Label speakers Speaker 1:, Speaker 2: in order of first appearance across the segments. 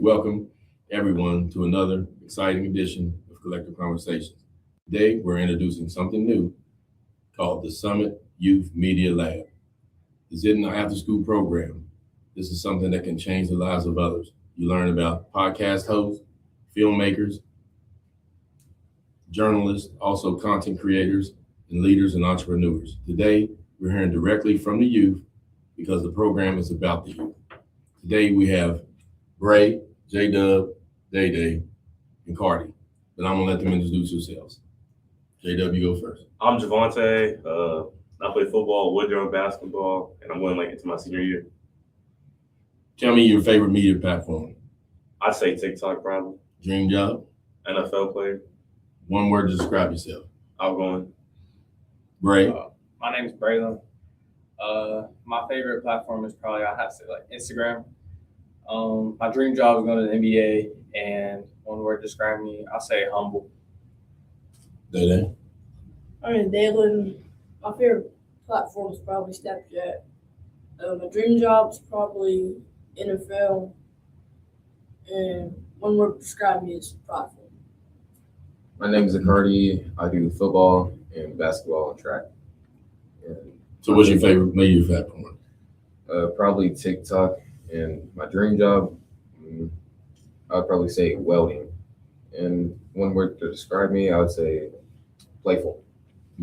Speaker 1: Welcome, everyone, to another exciting edition of Collective Conversations. Today, we're introducing something new called the Summit Youth Media Lab. This isn't an after-school program. This is something that can change the lives of others. You learn about podcast hosts, filmmakers, journalists, also content creators, and leaders and entrepreneurs. Today, we're hearing directly from the youth because the program is about the youth. Today, we have Bray, J-Dub, Day-Day, and Cardi. But I'm going to let them introduce themselves. J-Dub, you go first.
Speaker 2: I'm Javante. I play football, Woodrow basketball, and I'm going into my senior year.
Speaker 1: Tell me your favorite media platform.
Speaker 2: I'd say TikTok probably.
Speaker 1: Dream job?
Speaker 2: NFL player.
Speaker 1: One word to describe yourself.
Speaker 2: Outgoing.
Speaker 1: Bray?
Speaker 3: My name is Braylon. My favorite platform is probably, I have to say, like Instagram. My dream job is going to the NBA, and one word to describe me, I'll say humble.
Speaker 1: Day-Day?
Speaker 4: Dalen, my favorite platform is probably Snapchat. My dream job's probably NFL, and one word to describe me is prideful.
Speaker 5: My name is Cardi. I do football and basketball and track. And
Speaker 1: So what's your favorite media platform?
Speaker 5: probably TikTok. And my dream job, I would probably say welding. And one word to describe me, I would say playful.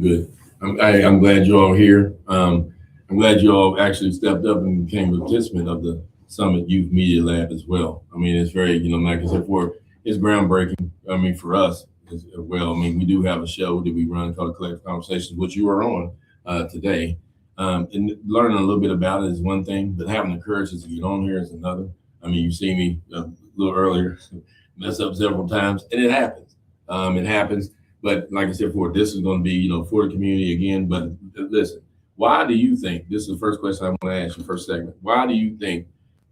Speaker 1: Good. I'm glad you're all here. I'm glad you all actually stepped up and became a participant of the Summit Youth Media Lab as well. I mean, it's very, like I said, it's groundbreaking. I mean, for us as well. I mean, we do have a show that we run called Kollective Konversations, which you are on today. And learning a little bit about it is one thing, but having the courage to get on here is another. I mean, you see me a little earlier mess up several times, and it happens. It happens. But like I said before, this is going to be, for the community again. But listen, why do you think, this is the first question I'm going to ask you, first segment. Why do you think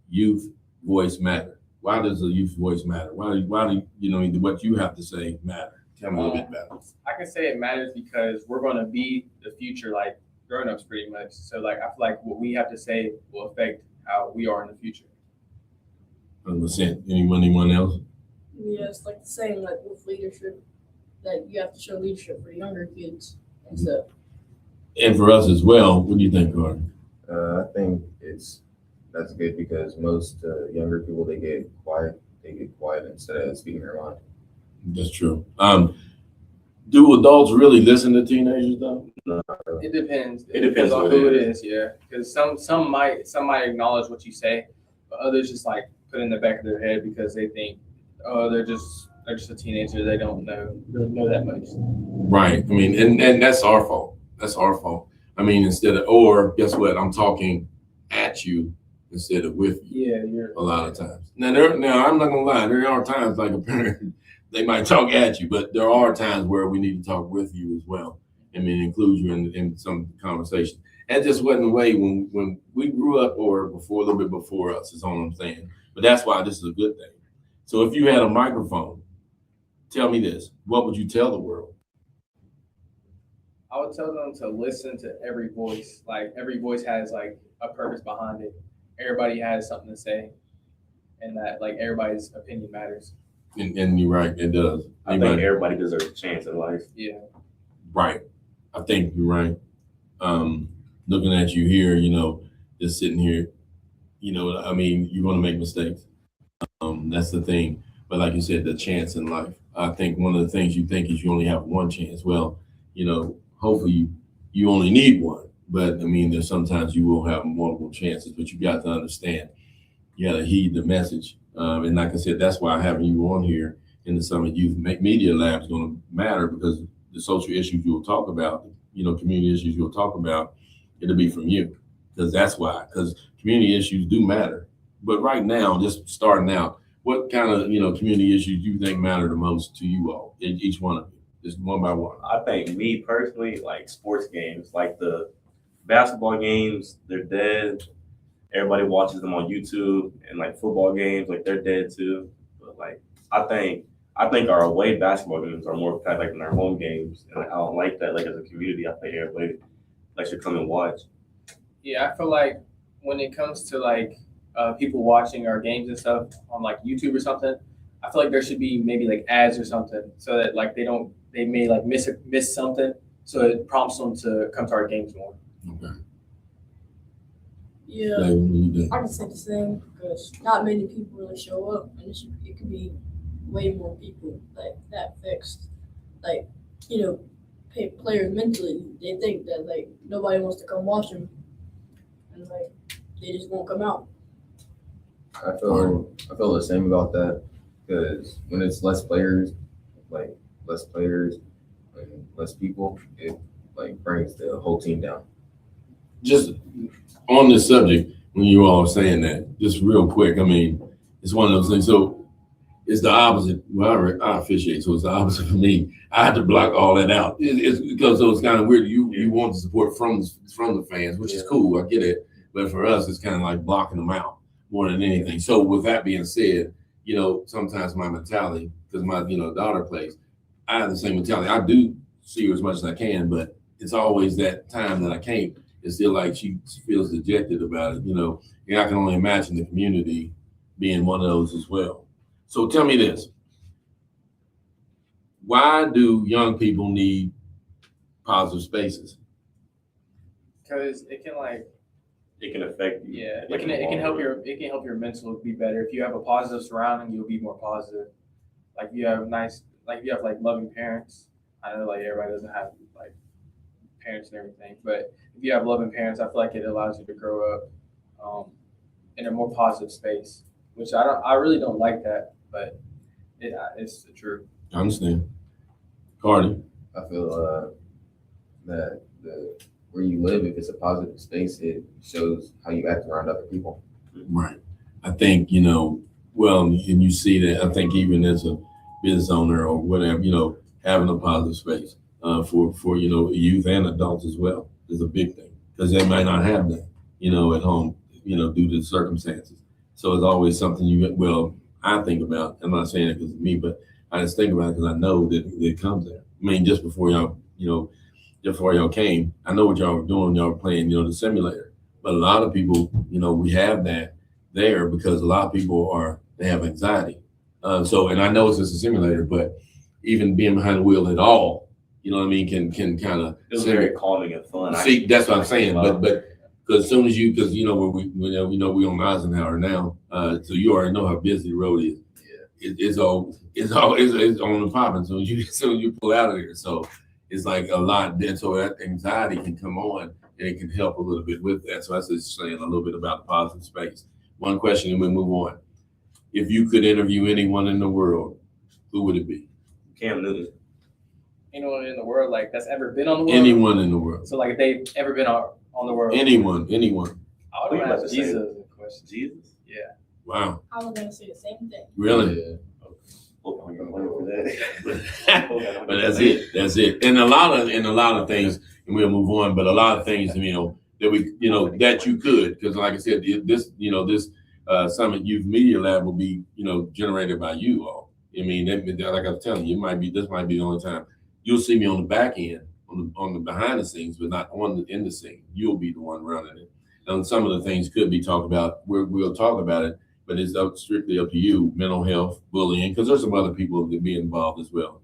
Speaker 1: youth voice matter? Why does the youth voice matter? Why do what you have to say matter? Tell me a little bit about it.
Speaker 3: I can say it matters because we're going to be the future, like grown-ups pretty much. So like I feel like what we have to say will affect how we are in the future.
Speaker 1: 100%. Anyone else?
Speaker 4: Yeah, it's like the saying, like with leadership, that you have to show leadership for younger kids and stuff.
Speaker 1: And for us as well. What do you think, Cardi?
Speaker 5: I think that's good because most younger people, they get quiet. They get quiet instead of speaking their mind.
Speaker 1: That's true. Do adults really listen to teenagers though?
Speaker 3: It depends.
Speaker 2: It depends
Speaker 3: on
Speaker 2: what
Speaker 3: who
Speaker 2: it
Speaker 3: it is, yeah. Because some might acknowledge what you say, but others just like put it in the back of their head because they think, oh, they're just a teenager. They don't know that much.
Speaker 1: Right. I mean, and that's our fault. That's our fault. I mean, or guess what? I'm talking at you instead of with you.
Speaker 3: Yeah, you're
Speaker 1: A lot of times. Now I'm not gonna lie. There are times like a parent, they might talk at you, but there are times where we need to talk with you as well. I mean, include you in some conversation. That just wasn't the way when we grew up or a little bit before us, is all I'm saying. But that's why this is a good thing. So if you had a microphone, tell me this, what would you tell the world?
Speaker 3: I would tell them to listen to every voice. Like every voice has like a purpose behind it. Everybody has something to say, and that like everybody's opinion matters.
Speaker 1: And you're right, it does.
Speaker 2: I think everybody deserves a chance in life.
Speaker 3: Yeah.
Speaker 1: Right. I think you're right. Looking at you here, just sitting here, I mean, you're going to make mistakes. That's the thing. But like you said, the chance in life. I think one of the things you think is you only have one chance. Well, hopefully you only need one. But I mean, there's sometimes you will have multiple chances, but you got to understand, you got to heed the message. And like I said, that's why having you on here in the Summit Youth Media Lab is going to matter, because the social issues you'll talk about, community issues you'll talk about, it'll be from you. Because that's why, because community issues do matter. But right now, just starting out, what kind of, community issues do you think matter the most to you all, each one of you, just one by one?
Speaker 2: I think me personally, like sports games, like the basketball games, they're dead. Everybody watches them on YouTube, and like football games, like they're dead too. But like I think our away basketball games are more packed than our home games, and like, I don't like that. Like as a community, I think everybody like should come and watch.
Speaker 3: Yeah, I feel like when it comes to like people watching our games and stuff on like YouTube or something, I feel like there should be maybe like ads or something so that like they may like miss something, so it prompts them to come to our games more.
Speaker 1: Okay.
Speaker 4: Yeah,
Speaker 1: Like, what do you think?
Speaker 4: I can say the same because not many people really show up, and it could be way more people like that fixed. Like, you know, players mentally, they think that like nobody wants to come watch them, and like they just won't come out.
Speaker 5: I feel the same about that because when it's less players and less people, it like brings the whole team down.
Speaker 1: Just on this subject, when you all saying that, just real quick, I mean, it's one of those things. So it's the opposite. Well, I officiate, so it's the opposite for me. I had to block all that out. It's because so it's kind of weird. You want the support from the fans, which is cool. I get it, but for us, it's kind of like blocking them out more than anything. So with that being said, you know, sometimes my mentality, because my daughter plays, I have the same mentality. I do see her as much as I can, but it's always that time that I can't. It's still like she feels dejected about it, you know. And I can only imagine the community being one of those as well. So tell me this. Why do young people need positive spaces?
Speaker 3: Because it can
Speaker 2: affect you.
Speaker 3: Yeah, it can help your mental be better. If you have a positive surrounding, you'll be more positive. Like you have like loving parents. I know like everybody doesn't have like parents and everything, but if you have loving parents, I feel like it allows you to grow up in a more positive space. Which I really don't like that, but it's the truth.
Speaker 1: I understand. Cardi.
Speaker 5: I feel that where you live, if it's a positive space, it shows how you act around other people.
Speaker 1: Right. I think, well, and you see that, I think even as a business owner or whatever, having a positive space for youth and adults as well is a big thing because they might not have that, at home, due to the circumstances. So it's always something I think about. I'm not saying it because of me, but I just think about it because I know that it comes there. I mean, just before y'all came, I know what y'all were doing. Y'all were playing, the simulator. But a lot of people, we have that there because a lot of people they have anxiety. And I know it's just a simulator, but even being behind the wheel at all, can kind of.
Speaker 2: It was very calming and fun.
Speaker 1: See, that's what I'm saying. But because as soon as we on Eisenhower now, so you already know how busy the road is. Yeah. It's on the popping. So you pull out of there. So it's like a lot. Then so that anxiety can come on and it can help a little bit with that. So that's just saying a little bit about the positive space. One question and we move on. If you could interview anyone in the world, who would it be?
Speaker 2: Cam Newton.
Speaker 3: Anyone in the world like that's ever been on the world?
Speaker 1: Anyone in the world.
Speaker 3: So like if they've ever been on the world.
Speaker 1: Anyone.
Speaker 3: I would ask Jesus a question.
Speaker 2: Jesus?
Speaker 3: Yeah.
Speaker 1: Wow.
Speaker 4: I was gonna say the same thing.
Speaker 1: Really?
Speaker 5: Yeah.
Speaker 1: But that's it. And a lot of things, and we'll move on. But a lot of things, that that you could, because like I said, this Summit Youth Media Lab will be, generated by you all. I mean, like I was telling you, this might be the only time you'll see me on the back end, on the behind the scenes, but not in the scene. You'll be the one running it. And some of the things could be talked about. We'll talk about it, but it's strictly up to you. Mental health, bullying, because there's some other people that be involved as well.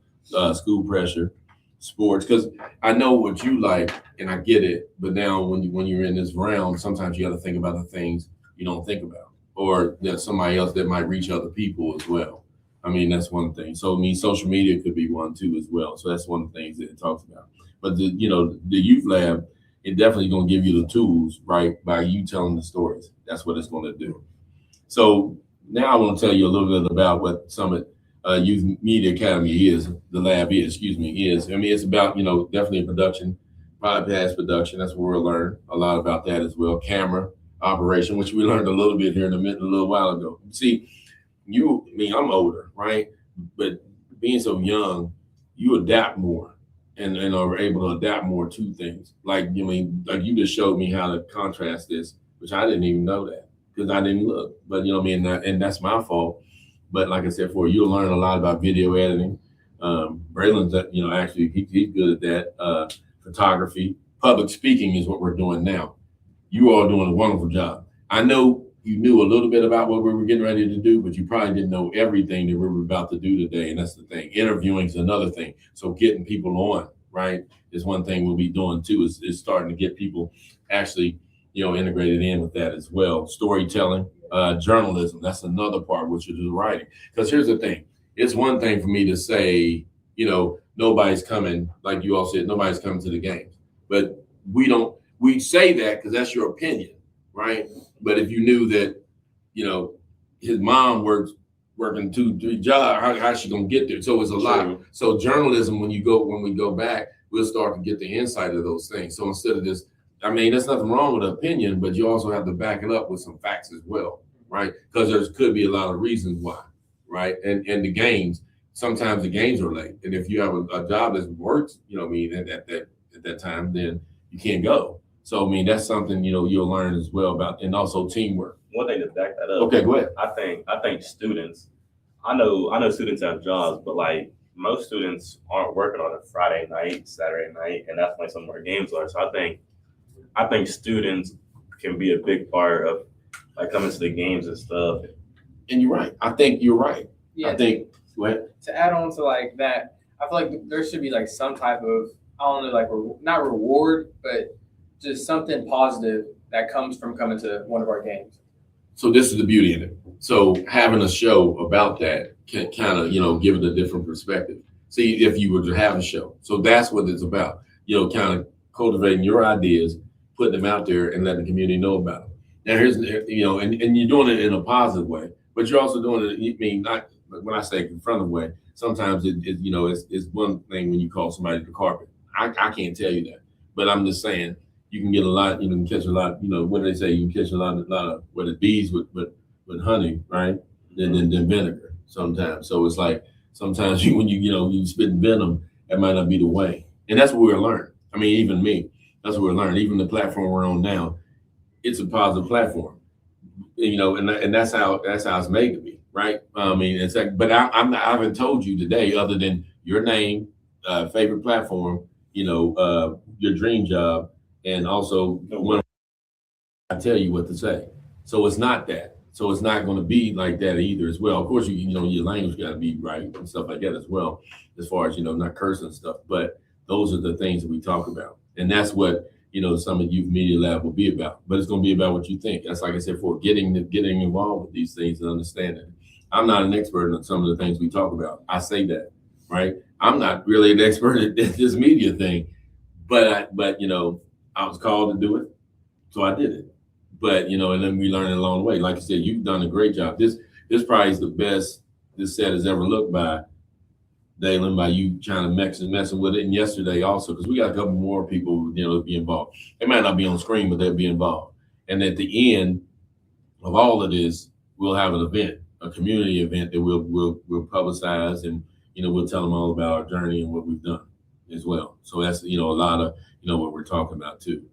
Speaker 1: School pressure, sports, because I know what you like, and I get it. But now when you're in this realm, sometimes you got to think about the things you don't think about, or there's somebody else that might reach other people as well. I mean, that's one thing. So social media could be one too as well. So that's one of the things that it talks about. But the youth lab, it definitely going to give you the tools, right, by you telling the stories. That's what it's going to do. So now I want to tell you a little bit about what Summit Youth Media Academy is. The lab is. I mean, it's about, definitely production, podcast production. That's where we'll learn a lot about that as well. Camera operation, which we learned a little bit here a little while ago. See, I'm older, right? But being so young, you adapt more and are able to adapt more to things. Like you just showed me how to contrast this, which I didn't even know that because I didn't look. But and that's my fault. But like I said, you'll learn a lot about video editing. Braylon's actually he's good at that. Photography, public speaking is what we're doing now. You all doing a wonderful job. I know you knew a little bit about what we were getting ready to do, but you probably didn't know everything that we were about to do today. And that's the thing. Interviewing is another thing. So getting people on, right, is one thing we'll be doing too, is starting to get people actually, integrated in with that as well. Storytelling, journalism, that's another part, which is the writing. Because here's the thing. It's one thing for me to say, nobody's coming, like you all said, nobody's coming to the games. But we say that because that's your opinion, right? But if you knew that, his mom working 2-3 jobs, how's she gonna get there? So it's a lot. So journalism, when we go back, we'll start to get the insight of those things. So instead of this, there's nothing wrong with opinion, but you also have to back it up with some facts as well, right? Because there could be a lot of reasons why, right? And the games, sometimes the games are late. And if you have a job that works, at that time, then you can't go. So that's something you'll learn as well about, and also teamwork.
Speaker 2: One thing to back that up.
Speaker 1: Okay, go ahead.
Speaker 2: I think students. I know students have jobs, but like most students aren't working on a Friday night, Saturday night, and that's when some of our games are. So I think students can be a big part of like coming to the games and stuff.
Speaker 1: And you're right. I think you're right.
Speaker 3: Yeah.
Speaker 1: I think. Go ahead.
Speaker 3: To add on to like that, I feel like there should be like some type of, I don't know, like not reward, but just something positive that comes from coming to one of our games.
Speaker 1: So this is the beauty in it. So having a show about that can kind of, give it a different perspective. See, if you were to have a show. So that's what it's about, kind of cultivating your ideas, putting them out there and letting the community know about them. Now here's, and you're doing it in a positive way, but you're also doing it, not when I say confrontive way, sometimes it's one thing when you call somebody the carpet. I can't tell you that, but I'm just saying, you can get a lot, you can catch a lot, what do they say? You can catch a lot of what it bees with honey, right? Then vinegar sometimes. So it's like sometimes when you spit venom, that might not be the way. And that's what we're learning. Even me, that's what we're learning. Even the platform we're on now, it's a positive platform. And that's how it's made to be, right? It's like, but I haven't told you today, other than your name, favorite platform, your dream job. And also when I tell you what to say. So it's not that. So it's not going to be like that either as well. Of course, your language got to be right and stuff like that as well, as far as, not cursing and stuff. But those are the things that we talk about. And that's what, Summit Youth Media Lab will be about. But it's going to be about what you think. That's like I said, for getting involved with these things and understanding. I'm not an expert on some of the things we talk about. I say that, right? I'm not really an expert at this media thing. But I was called to do it, so I did it. But and then we learned along the way. Like I said, you've done a great job. This probably is the best this set has ever looked by, Dalen, by you trying to messing with it. And yesterday also, because we got a couple more people, be involved. They might not be on screen, but they'll be involved. And at the end of all of this, we'll have an event, a community event that we'll publicize, and we'll tell them all about our journey and what we've done as well. So that's a lot of what we're talking about too.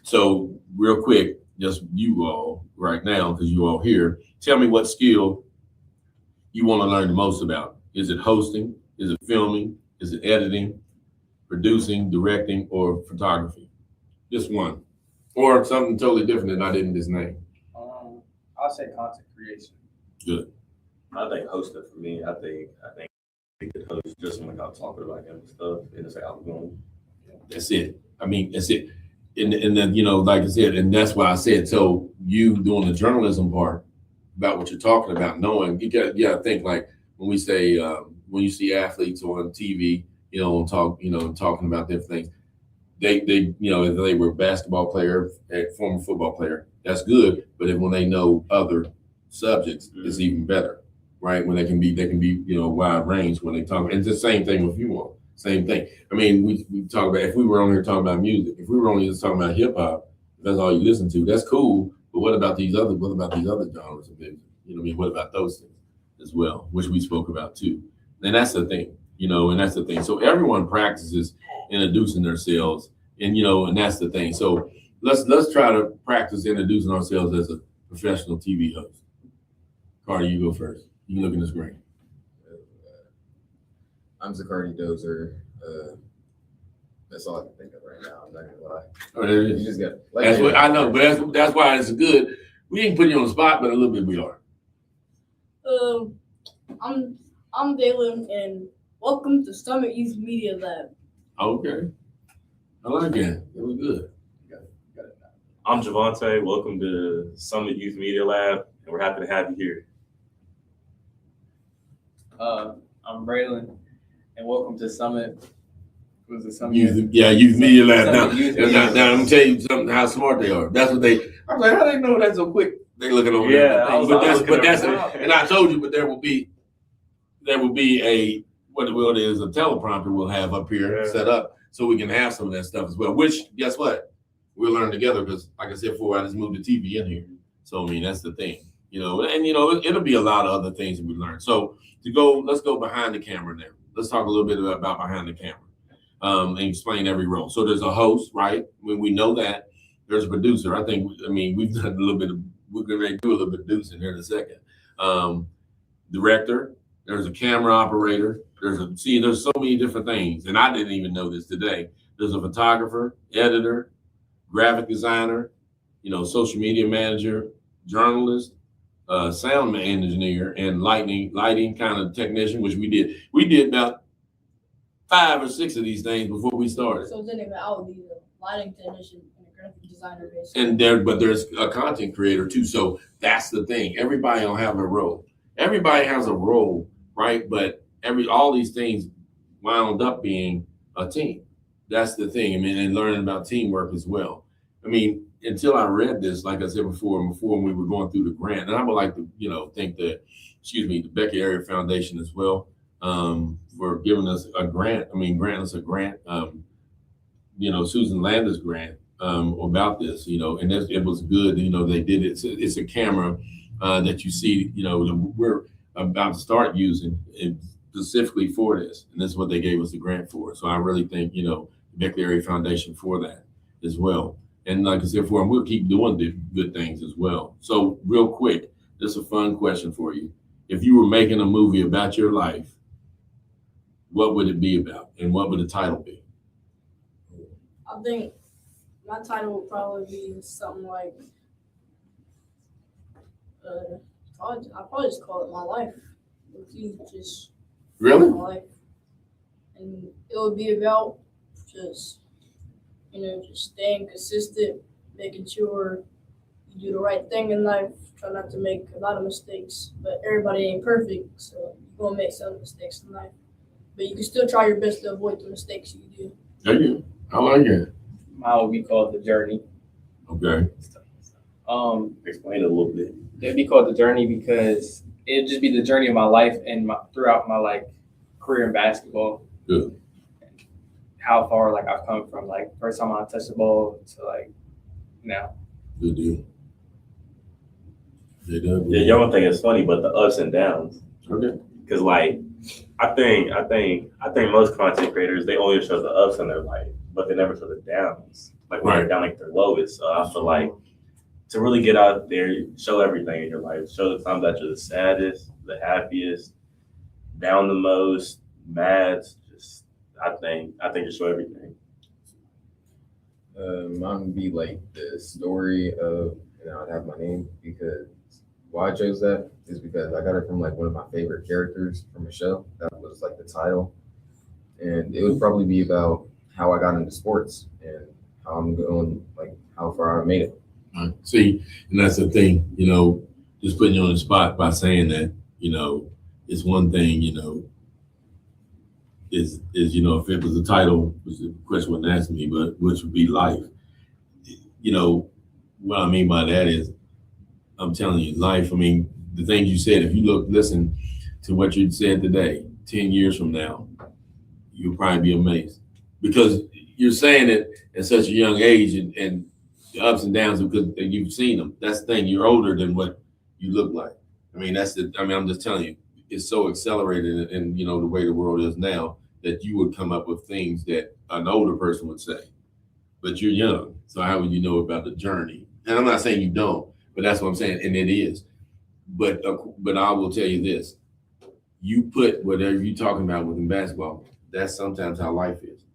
Speaker 1: So real quick, just you all right now, because you all here, tell me what skill you want to learn the most about. Is it hosting? Is it filming? Is it editing, producing, directing, or photography? Just one, or something totally different that I didn't just name.
Speaker 3: I'll say content creation.
Speaker 1: Good.
Speaker 2: I think hosting for me. I think we could host just when I'm talking about him and stuff, and it's like I'm going.
Speaker 1: That's it. That's it. And then, like I said, and that's why I said, so you doing the journalism part about what you're talking about, knowing you got to think like when we say, when you see athletes on TV, talking about different things, they if they were a basketball player, a former football player, that's good. But when they know other subjects, it's even better, right? When they can be, wide range when they talk. And it's the same thing with you all. Same thing. We talk about, if we were on here talking about music, if we were only just talking about hip hop, if that's all you listen to, that's cool. But what about these other genres of music? What about those things as well, which we spoke about too? And that's the thing, and that's the thing. So everyone practices introducing themselves, and that's the thing. So let's try to practice introducing ourselves as a professional TV host. Carter, you go first. You can look in the screen.
Speaker 5: I'm Zacardi Dozer. That's all I can think of right now. I'm not gonna lie.
Speaker 1: Oh, there it
Speaker 5: You
Speaker 1: is.
Speaker 5: just got.
Speaker 1: That's what I know, but that's why it's good. We ain't putting you on the spot, but a little bit we are.
Speaker 4: I'm Dalen, and welcome to Summit Youth Media Lab.
Speaker 1: Okay. I like that. That was good.
Speaker 2: I'm Javante. Welcome to Summit Youth Media Lab, and we're happy to have you here.
Speaker 3: I'm Braylon, and welcome to Summit. Was it Summit?
Speaker 1: Youth Media Lab. Now,
Speaker 3: Youth
Speaker 1: now,
Speaker 3: Media
Speaker 1: I'm gonna tell you something. How smart they are. That's what they. I was like, how they know that so quick? They looking over there. But that's and I told you. But there will be a what it is, a teleprompter we'll have up here set up so we can have some of that stuff as well. Which guess what? We'll learn together because, like I said before, I just moved the TV in here. So I mean, that's the thing, and it'll be a lot of other things that we learn. So let's go behind the camera now. Let's talk a little bit about behind the camera. And explain every role. So there's a host, right? When we know that, there's a producer. We've done a little bit of, we're going to do a little bit of producing here in a second. Director, there's a camera operator. There's so many different things. And I didn't even know this today. There's a photographer, editor, graphic designer, social media manager, journalist, sound engineer, and lighting kind of technician, which we did. We did about 5 or 6 of these things before we started.
Speaker 4: So then I would be the lighting technician and a graphic designer, basically.
Speaker 1: But there's a content creator too. So that's the thing. Everybody don't have a role. Everybody has a role, right? But all these things wound up being a team. That's the thing. And learning about teamwork as well. Until I read this, like I said before when we were going through the grant, and I would like to, thank the Becky Area Foundation as well. For giving us a grant. Granting us a grant. Susan Landis grant about this. And it was good. They did it. It's a camera that you see. We're about to start using it specifically for this, and this is what they gave us the grant for. So I really thank the Becky Area Foundation for that as well. And like I said before, we'll keep doing the good things as well. So real quick, just a fun question for you: if you were making a movie about your life, what would it be about, and what would the title be?
Speaker 4: I think my title would probably be something like, I'll probably just call it My Life. Just
Speaker 1: Really?
Speaker 4: my life, and it would be about just staying consistent, making sure you do the right thing in life. Try not to make a lot of mistakes, but everybody ain't perfect, so you're gonna make some mistakes in life. But you can still try your best to avoid the mistakes you do.
Speaker 1: Thank you. I like it.
Speaker 3: Mine would be called The Journey.
Speaker 1: Okay.
Speaker 2: Explain it a little bit.
Speaker 3: It'd be called The Journey because it'd just be the journey of my life and throughout my career in basketball.
Speaker 1: Good.
Speaker 3: How far I've come from first time I touched the ball to now.
Speaker 1: Good deal.
Speaker 2: Yeah, y'all don't think it's funny, but the ups and downs.
Speaker 1: Okay.
Speaker 2: Because I think most content creators, they only show the ups in their life, but they never show the downs. When they're down their lowest. So I feel like to really get out there, show everything in your life. Show the times that you're the saddest, the happiest, down the most, mad. Just I think you show everything.
Speaker 5: Mine would be the story of, I'd have my name because why I chose that is because I got it from one of my favorite characters from a show. That was the title. And it would probably be about how I got into sports and how I'm going, how far I made it.
Speaker 1: See, and that's the thing, just putting you on the spot by saying that, it's one thing, is if it was a title, which the question wouldn't ask me, but which would be life. What I mean by that is, I'm telling you, life. The things you said. If you listen to what you said today, 10 years from now, you'll probably be amazed because you're saying it at such a young age, and the ups and downs because you've seen them. That's the thing. You're older than what you look like. I'm just telling you, it's so accelerated in the way the world is now that you would come up with things that an older person would say, but you're young. So how would you know about the journey? And I'm not saying you don't, but that's what I'm saying. And it is, but I will tell you this, you put whatever you're talking about within basketball, that's sometimes how life is.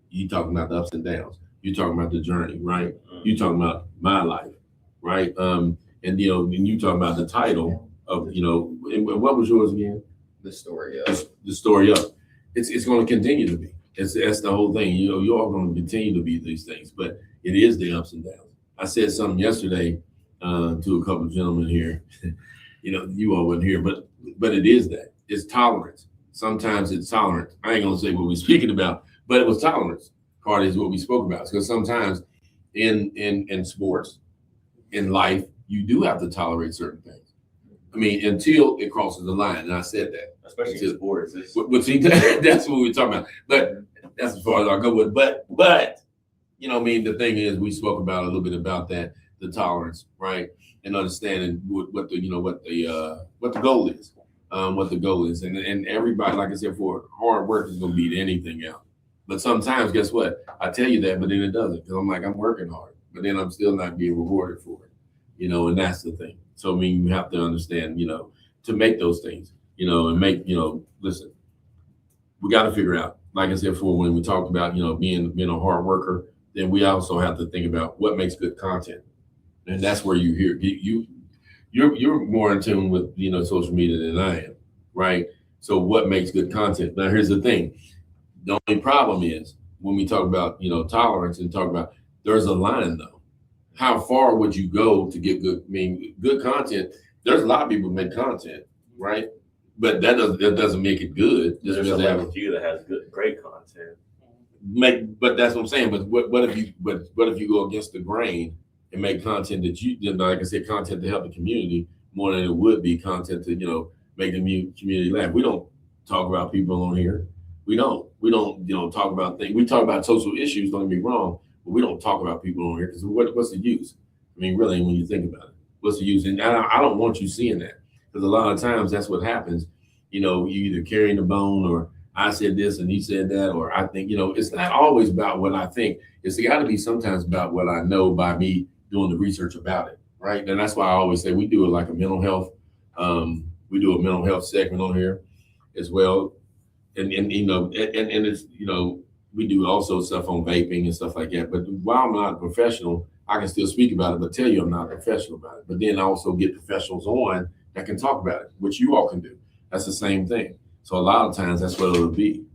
Speaker 1: You talking about the ups and downs. You're talking about the journey, right? You're talking about my life, right? And And when you talk about the title of, and what was yours again?
Speaker 5: The story
Speaker 1: The story of it's going to continue to be. That's the whole thing. You're all going to continue to be these things, but it is the ups and downs. I said something yesterday to a couple of gentlemen here. You all wasn't here, but it is that. It's tolerance. Sometimes it's tolerance. I ain't gonna say what we're speaking about, but it was tolerance. Part is what we spoke about. Because sometimes in sports, in life, you do have to tolerate certain things. I mean, until it crosses the line, and I said that.
Speaker 2: Especially in sports.
Speaker 1: See, that's what we're talking about. But that's as far as I go with. But the thing is, we spoke about a little bit about that, the tolerance, right, and understanding what the goal is, and everybody, like I said, for hard work is gonna beat anything else. But sometimes, guess what? I tell you that, but then it doesn't, because I'm working hard, but then I'm still not being rewarded for it, and that's the thing. So you have to understand, to make those things, and make, listen, we got to figure out, like I said before, when we talked about, being a hard worker, then we also have to think about what makes good content. And that's where you're more in tune with, social media than I am, right? So what makes good content? Now, here's the thing. The only problem is when we talk about, tolerance and talk about, there's a line though. How far would you go to get good? I mean, good content. There's a lot of people make content, right? But that doesn't make it good. Just
Speaker 2: There's
Speaker 1: because they have
Speaker 2: a few that has great content.
Speaker 1: But that's what I'm saying. But what if you go against the grain and make content that like I said, content to help the community more than it would be content to make the community laugh. We don't talk about people on here. We don't talk about things. We talk about social issues. Don't get me wrong, but we don't talk about people on here because what's the use? I mean, really, when you think about it, what's the use? And I don't want you seeing that, because a lot of times that's what happens. You either carrying the bone, or I said this and he said that, or I think, it's not always about what I think. It's got to be sometimes about what I know by me doing the research about it, right? And that's why I always say we do it like a mental health. We do a mental health segment on here as well, and it's we do also stuff on vaping and stuff like that. But while I'm not a professional, I can still speak about it, but tell you I'm not a professional about it. But then I also get professionals on that can talk about it, which you all can do. That's the same thing. So a lot of times that's what it'll be.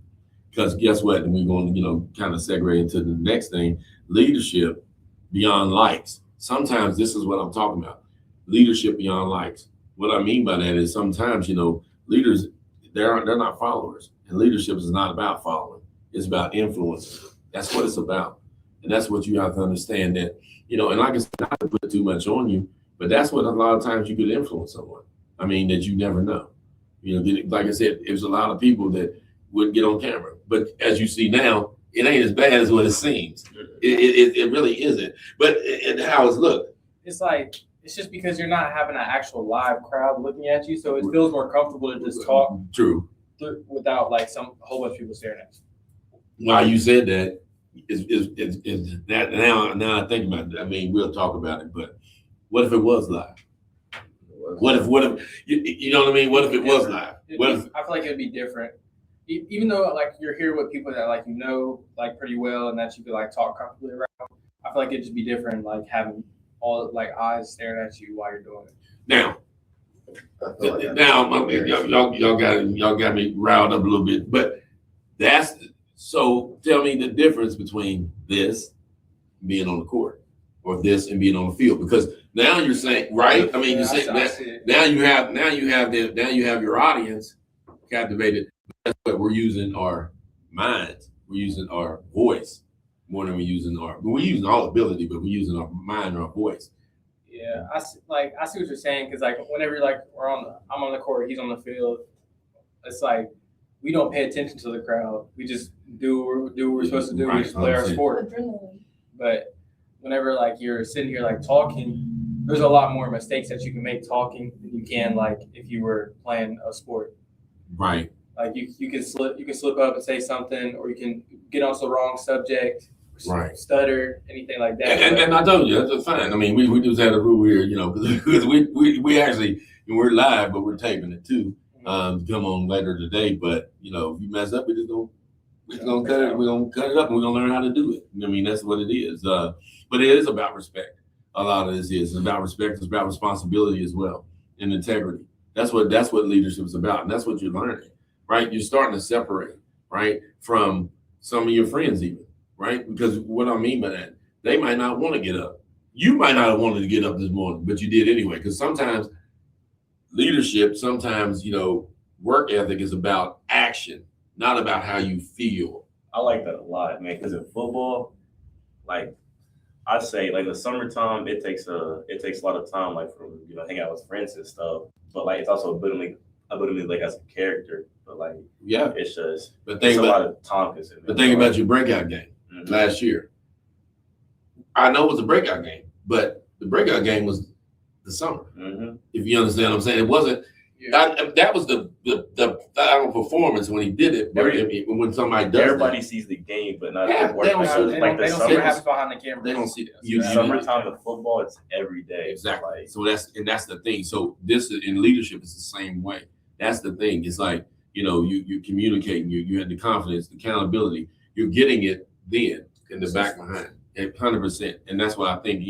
Speaker 1: Because guess what? And we're going to, kind of segue into the next thing, leadership beyond likes. Sometimes this is what I'm talking about. Leadership beyond likes. What I mean by that is sometimes, leaders, they're not followers. And leadership is not about following. It's about influence. That's what it's about. And that's what you have to understand that, and like I said, not to put too much on you, but that's what a lot of times you could influence someone. I mean, that you never know. Like I said, there's a lot of people that wouldn't get on camera. But as you see now, it ain't as bad as what it seems. It really isn't. But how it's looked.
Speaker 3: It's like, it's just because you're not having an actual live crowd looking at you, so it feels more comfortable to just talk.
Speaker 1: True.
Speaker 3: Without like a whole bunch of people staring at you.
Speaker 1: While you said that, is that now I think about it. I mean, we'll talk about it, but what if it was live? What if you know what I mean? What if it was live?
Speaker 3: I feel like it would be different. Even though like you're here with people that like like pretty well and that you could like talk comfortably around, I feel like it'd just be different like having all like eyes staring at you while you're doing it.
Speaker 1: Now y'all got me riled up a little bit, but so tell me the difference between this being on the court or this and being on the field, because now you're saying, right? I mean, you're saying that now you have your audience captivated. That's what we're using our minds. We're using our voice more than we're using all ability, but we're using our mind or our voice.
Speaker 3: Yeah, I see what you're saying, because like whenever like I'm on the court, he's on the field. It's like we don't pay attention to the crowd. We just do what we're supposed to do.
Speaker 1: Right.
Speaker 3: We just play our sport.
Speaker 4: Adrenaline.
Speaker 3: But whenever like you're sitting here like talking, there's a lot more mistakes that you can make talking than you can like if you were playing a sport.
Speaker 1: Right.
Speaker 3: Like you can slip up and say something, or you can get onto the wrong subject,
Speaker 1: right,
Speaker 3: stutter, anything like that.
Speaker 1: And I told you that's fine. I mean, we just had a rule here, because we actually, we're live, but we're taping it too. To come on later today, but if you mess up, we're gonna cut it. We're gonna cut it up, and we're gonna learn how to do it. I mean, that's what it is. But it is about respect. a lot of this is. It's about respect. It's about responsibility as well and integrity. That's what leadership is about, and that's what you're learning, right? You're starting to separate, right, from some of your friends even, right? Because what I mean by that, they might not want to get up. You might not have wanted to get up this morning, but you did anyway. Because sometimes leadership, sometimes work ethic is about action, not about how you feel.
Speaker 2: I like that a lot, man. Because in football, like I say, like the summertime, it takes a lot of time, like from hanging out with friends and stuff. But like it's also ability like as a character. But like
Speaker 1: Yeah,
Speaker 2: it's just
Speaker 1: but
Speaker 2: it's
Speaker 1: think
Speaker 2: a
Speaker 1: about
Speaker 2: lot of time consuming.
Speaker 1: but think about your breakout game
Speaker 2: Mhm.
Speaker 1: last year. I know it was a breakout game, but the breakout game was the summer.
Speaker 2: Mhm.
Speaker 1: If you understand what I'm saying, it wasn't. That was the performance when he did it. But when somebody does
Speaker 2: Everybody sees the game, but not
Speaker 1: Yeah,
Speaker 2: the work.
Speaker 1: they don't
Speaker 2: Like,
Speaker 1: see
Speaker 3: They
Speaker 2: like
Speaker 3: don't,
Speaker 2: the
Speaker 3: they don't see
Speaker 2: summer,
Speaker 3: what happens behind the camera.
Speaker 1: they don't see that.
Speaker 2: the summertime of football, it's every day.
Speaker 1: Exactly.
Speaker 2: Like,
Speaker 1: So that's the thing. So this in leadership is the same way. That's the thing. It's like you communicating. You had the confidence, the accountability. You're getting it then in the back behind, 100%. And that's what I think.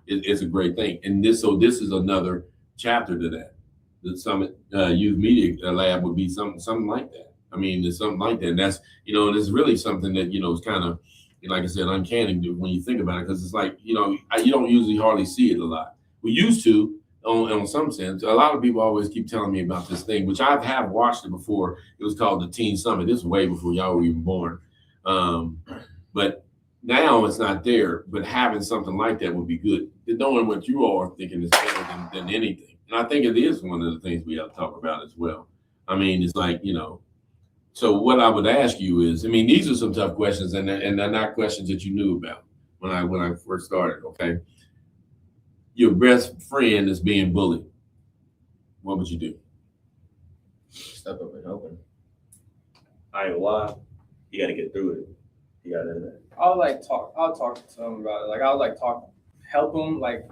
Speaker 1: It's a great thing. And this is another chapter to that. The Summit Youth Media Lab would be something like that. I mean, it's something like that. And that's and it's really something that is kind of, like I said, uncanny when you think about it, because it's like you don't usually hardly see it a lot. We used to, on some sense. A lot of people always keep telling me about this thing, which I have watched it before. It was called the Teen Summit. This was way before y'all were even born. But now it's not there. But having something like that would be good. Knowing what you all are thinking is better than anything. And I think it is one of the things we have to talk about as well. I mean, it's like, so what I would ask you is, I mean, these are some tough questions, and they're not questions that you knew about when I first started, okay? Your best friend is being bullied. What would you do?
Speaker 5: Step up and help him.
Speaker 2: I ain't gonna lie, you got to get through it. You got to.
Speaker 3: I'll talk to him about it. Like I'll help him like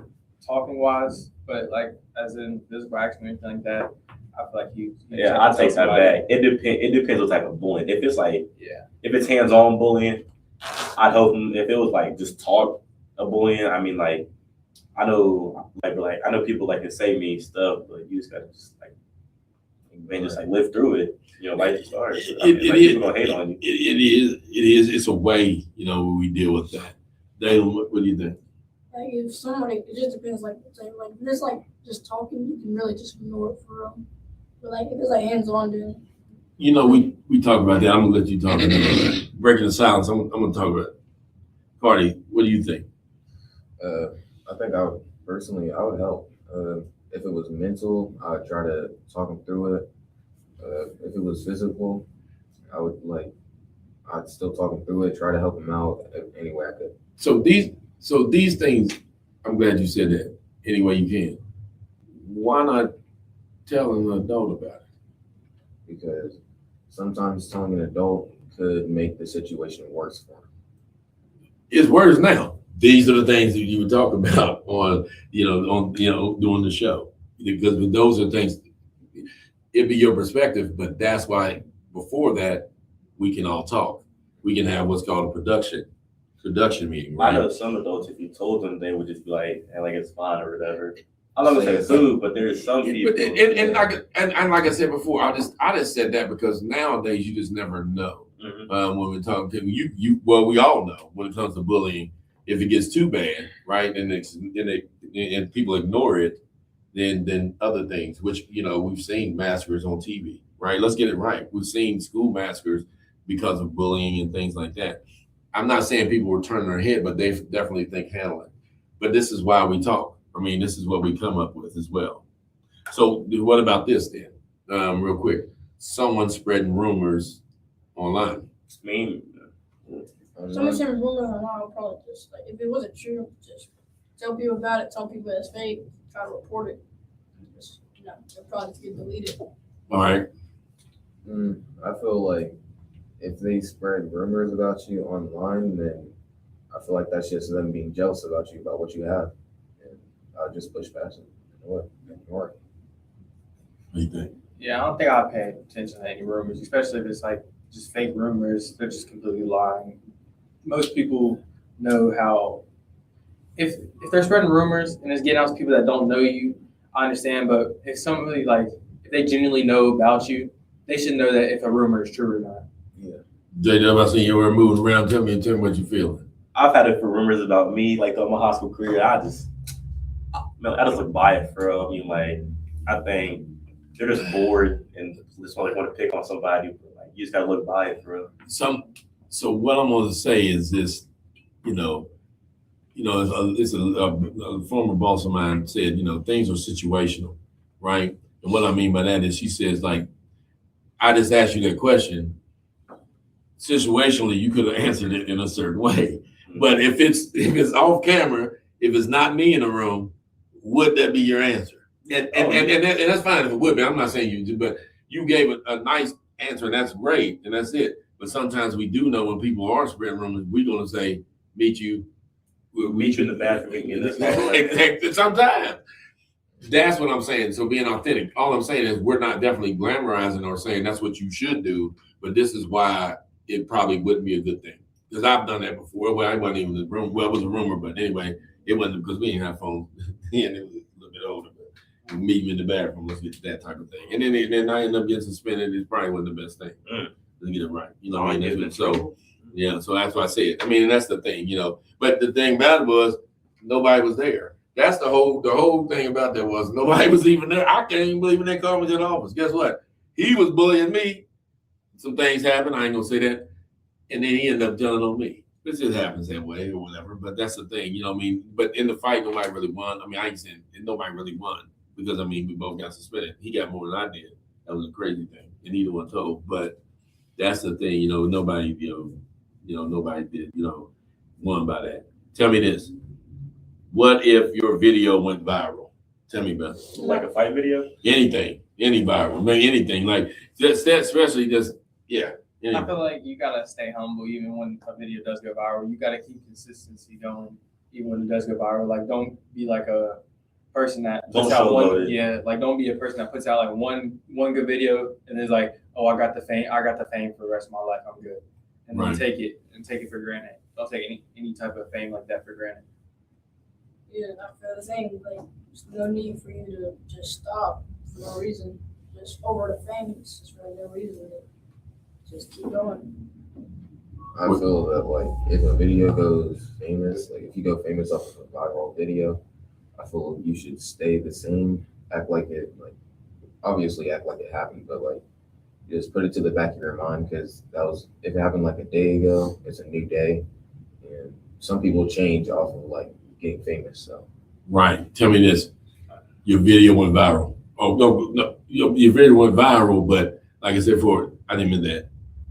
Speaker 3: talking wise, but like as in physical action or anything like that. I feel like
Speaker 2: Yeah, I take that back. It depends what type of bullying. If it's like if it's hands-on bullying, I'd help him. If it was like just talk of bullying, I mean like I know people like to say mean stuff, but you just gotta just live through it. Life is hard. People gonna hate on you.
Speaker 1: It is. It's a way, we deal with that. Dalen, what do you think?
Speaker 4: Like if somebody, it just depends. Like if it's like just talking, you can really just ignore it for real. But like if it's like hands on, then
Speaker 1: We talk about that. I'm gonna let you talk about that. Breaking the silence. I'm gonna talk about it. Cardi, what do you think?
Speaker 5: I think I would help. If it was mental, I would try to talk him through it. If it was physical, I'd still talk him through it, try to help him out any way I could.
Speaker 1: So these things, I'm glad you said that. Any way you can. Why not tell an adult about it?
Speaker 5: Because sometimes telling an adult could make the situation worse for him.
Speaker 1: It's worse now. These are the things that you would talk about on doing the show, because those are things. It'd be your perspective, but that's why before that we can all talk. We can have what's called a production meeting. Right?
Speaker 2: I know some adults, if you told them, they would just be like, hey, like it's fine or whatever. I'm not gonna say food, but there's some people.
Speaker 1: And like I said before, I just said that because nowadays you just never know.
Speaker 2: Mhm.
Speaker 1: When we're talking to we all know when it comes to bullying, if it gets too bad, right, and people ignore it, then other things, which we've seen massacres on TV, right? Let's get it right. We've seen school massacres because of bullying and things like that. I'm not saying people were turning their head, but they definitely think handling. But this is why we talk. I mean, this is what we come up with as well. So what about this then? Real quick, someone spreading rumors online.
Speaker 2: I mean,
Speaker 4: someone sending rumors online, I'll probably just like if it wasn't true, just tell people about it, tell people it's fake, try to report it. Just they'll probably just get deleted.
Speaker 1: All right.
Speaker 5: I feel like if they spread rumors about you online, then I feel like that's just them being jealous about you, about what you have. And I'll just push past it. Ignore it.
Speaker 1: What do you think?
Speaker 3: Yeah, I don't think I'd pay attention to any rumors, especially if it's like just fake rumors. They're just completely lying. Most people know how if they're spreading rumors and it's getting out to people that don't know you, I understand. But if somebody like if they genuinely know about you, they should know that if a rumor is true or not.
Speaker 1: JW, I seen you were moving around. Tell me what you feeling.
Speaker 2: I've had it for rumors about me, like throughout my high school career. I just look by it for real. I mean, like, I think they're just bored and just want to pick on somebody. But, like, you just gotta look by it for real.
Speaker 1: So what I'm going to say is this, it's a former boss of mine said, things are situational, right? And what I mean by that is she says, like, I just asked you that question. Situationally, you could have answered it in a certain way. But if it's off camera, if it's not me in the room, would that be your answer? And that's fine if it would be. I'm not saying you do, but you gave a nice answer, and that's great, and that's it. But sometimes we do know when people are spreading rumors, we're going to say, meet you
Speaker 2: in the bathroom.
Speaker 1: Sometimes. That's what I'm saying. So being authentic. All I'm saying is we're not definitely glamorizing or saying that's what you should do, but this is why it probably wouldn't be a good thing. Because I've done that before. Well, I wasn't even in the room. Well, it was a rumor, but anyway, it wasn't because we didn't have phones. And it was a little bit older, but meet me in the bathroom, let's get that type of thing. And then I end up getting suspended. It probably wasn't the best thing. To get it right. You know what I mean? So that's why I say it. I mean, and that's the thing, But the thing about it was nobody was there. That's the whole thing about that was nobody was even there. I can't even believe when they called me to the office. Guess what? He was bullying me. Some things happened. I ain't gonna say that. And then he ended up telling on me. This just happens that way or whatever. But that's the thing, you know what I mean? But in the fight, nobody really won. I mean, I ain't saying nobody really won because we both got suspended. He got more than I did. That was a crazy thing. And neither one told. But that's the thing, nobody, nobody did, won by that. Tell me this. What if your video went viral? Tell me about it.
Speaker 2: Like a fight video?
Speaker 1: Anything, any viral, anything. Like just that, especially just, yeah.
Speaker 3: I feel like you gotta stay humble even when a video does go viral. You gotta keep consistency going even when it does go viral. Like don't be like a person that puts out one. Yeah, like don't be a person that puts out like one good video and is like, oh, I got the fame for the rest of my life. I'm good, and then take it for granted. Don't take any type of fame like that for granted.
Speaker 4: Yeah, I feel the same. Like, there's no need for you to just stop for no reason. Just over the fame, it's just for no reason. Just keep going.
Speaker 5: I feel that like if a video goes famous, like if you go famous off of a viral video, I feel you should stay the same. Act like it, like obviously act like it happened, but like just put it to the back of your mind because if it happened like a day ago, it's a new day, and some people change off of like getting famous. So
Speaker 1: right, tell me this: your video went viral. Oh no, your video went viral, but like I said before, I didn't mean that.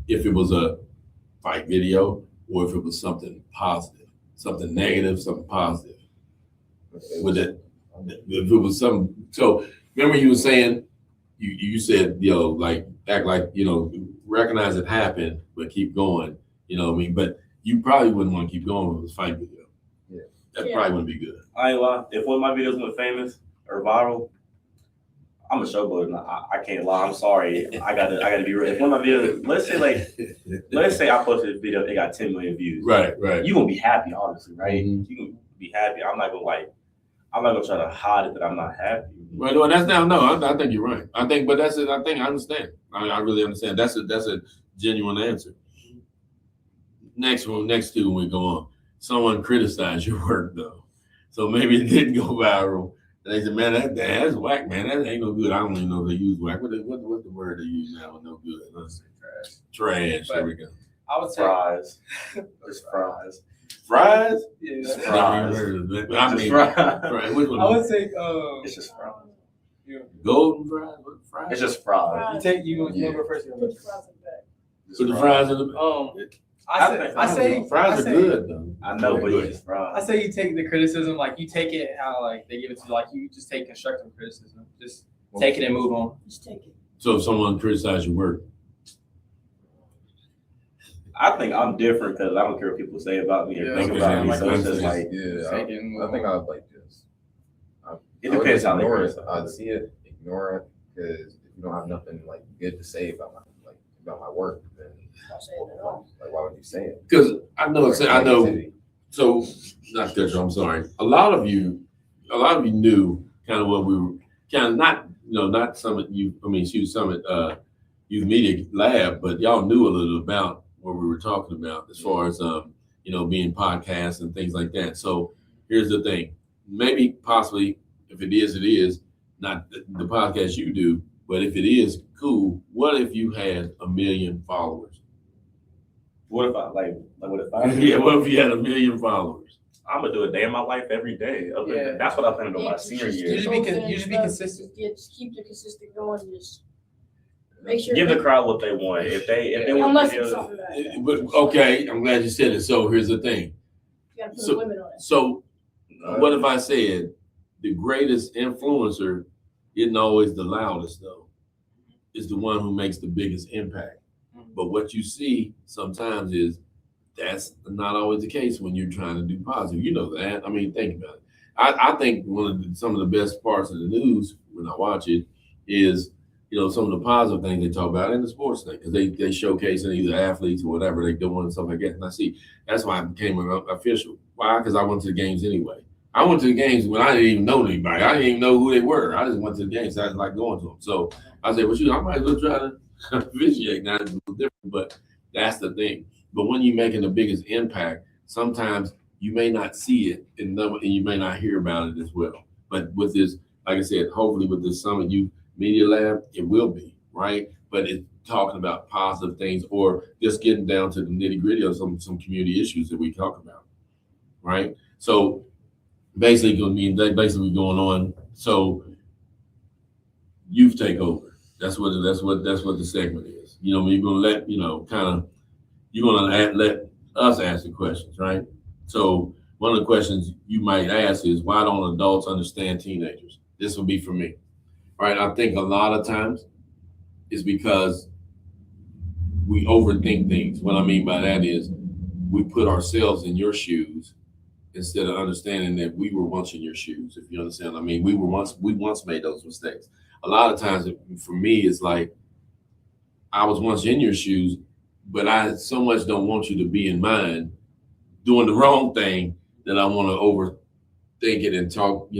Speaker 1: If it was a fight video or if it was something positive, something negative, something positive. With it, if it was something. So remember you were saying, you said, like act like, recognize it happened, but keep going. You know what I mean? But you probably wouldn't want to keep going if it was a fight video.
Speaker 5: Yeah.
Speaker 1: That probably wouldn't be good.
Speaker 2: I ain't lie. If one of my videos went famous or viral, I'm a showboater. I can't lie. I'm sorry. I gotta be real. If one of my videos, let's say I posted a video, it got 10 million views.
Speaker 1: Right.
Speaker 2: You gonna be happy, obviously, right?
Speaker 1: Mm-hmm.
Speaker 2: You gonna be happy. I'm not gonna try to hide it that I'm not happy.
Speaker 1: Well, that's now. No, I think you're right. I think I understand. I really understand. That's a genuine answer. Next two, when we go on, someone criticized your work though, so maybe it didn't go viral. And they said, "Man, that's whack, man. That ain't no good." I don't even know if they use whack. What's the word they use now? No good. Trash. There we go.
Speaker 3: I would say
Speaker 2: fries. Just fries.
Speaker 1: Fries?
Speaker 3: Yeah.
Speaker 2: Just fries.
Speaker 1: I mean,
Speaker 2: fries.
Speaker 1: Which one?
Speaker 3: I would say
Speaker 2: It's just fries.
Speaker 1: Golden fries? What fries?
Speaker 2: It's just fries.
Speaker 3: You go first.
Speaker 4: Put the fries in the back.
Speaker 1: Put the fries in the
Speaker 3: I say
Speaker 1: fries are good though.
Speaker 2: I know, but it's just fries.
Speaker 3: I say you take the criticism, like you take it how like they give it to you, like you just take constructive criticism. Just take it and move on.
Speaker 4: Just take it.
Speaker 1: So if someone criticizes your work,
Speaker 2: I think I'm different because I don't care what people say about me or think about me. So it's just like,
Speaker 5: I think I would like this.
Speaker 2: it depends how they
Speaker 5: ignore
Speaker 2: it.
Speaker 5: I'd see it, ignore it, because if you don't have nothing like good to say about my work, then
Speaker 4: Don't say it at all.
Speaker 5: like why would you say it?
Speaker 1: because I know So, not that I'm sorry. A lot of you knew kind of what we were kind of not Summit Youth. I mean, shoot, Summit Youth Media Lab, but y'all knew a little about what we were talking about as far as being podcasts and things like that. So here's the thing: maybe, possibly, if it is not the podcast you do, but if it is, cool. What if you had 1 million followers?
Speaker 2: What if what if I?
Speaker 1: Yeah, what if you had 1 million followers?
Speaker 2: I'm gonna do a day in my life every day.
Speaker 3: Yeah.
Speaker 2: That's what I plan to do my senior year.
Speaker 3: Usually be consistent.
Speaker 4: Just keep the consistent going. Just make sure.
Speaker 2: Give the crowd what they want. If they want
Speaker 4: Unless
Speaker 2: videos,
Speaker 4: it's something bad.
Speaker 1: But okay, I'm glad you said it. So here's the thing.
Speaker 4: You gotta put
Speaker 1: So-
Speaker 4: a limit on it.
Speaker 1: So what if I said the greatest influencer isn't always the loudest though? Is the one who makes the biggest impact. But what you see sometimes is that's not always the case when you're trying to do positive. You know that. I mean, think about it. I think some of the best parts of the news when I watch it is, some of the positive things they talk about in the sports thing, because they showcasing either athletes or whatever they doing and stuff like that. And I see that's why I became an official. Why? Because I went to the games anyway. I went to the games when I didn't even know anybody. I didn't even know who they were. I just went to the games. I just like going to them. So I said, well, I might as well try to officiate. Now it's a little different, but that's the thing. But when you're making the biggest impact, sometimes you may not see it and you may not hear about it as well. But with this, like I said, hopefully with this Summit Youth Media Lab, it will be, right? But it's talking about positive things or just getting down to the nitty gritty of some community issues that we talk about, right? So basically going on. So youth take over. That's what the segment is. You're gonna let you're gonna let us ask the questions, right? So one of the questions you might ask is, why don't adults understand teenagers? This will be for me, right? I think a lot of times it's because we overthink things. What I mean by that is we put ourselves in your shoes instead of understanding that we were once in your shoes, if you understand. I mean, we once made those mistakes. A lot of times for me, it's like I was once in your shoes, but I so much don't want you to be in mine doing the wrong thing that I want to overthink it and talk,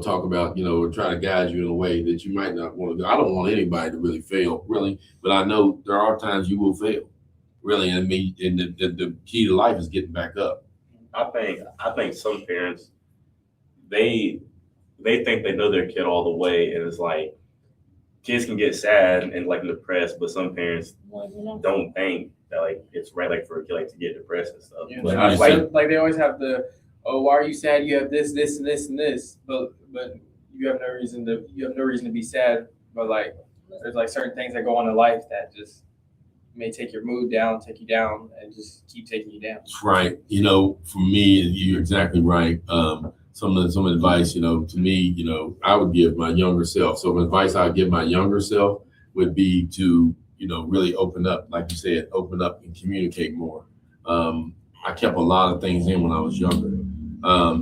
Speaker 1: talk about, or try to guide you in a way that you might not want to go. I don't want anybody to really fail, really, but I know there are times you will fail, really. And the key to life is getting back up.
Speaker 2: I think some parents, they think they know their kid all the way, and it's like kids can get sad and like depressed, but some parents don't think that like it's right for a kid to get depressed and stuff.
Speaker 3: Yeah,
Speaker 2: But
Speaker 3: like they always have the, oh, why are you sad? You have this, this, and this, and this, but you have no reason to be sad. But like there's like certain things that go on in life that just may take your mood down, take you down, and just keep taking you down.
Speaker 1: That's right. For me, you're exactly right. Some advice, to me, I would give my younger self. So advice I would give my younger self would be to, really open up, like you said, open up and communicate more. I kept a lot of things in when I was younger.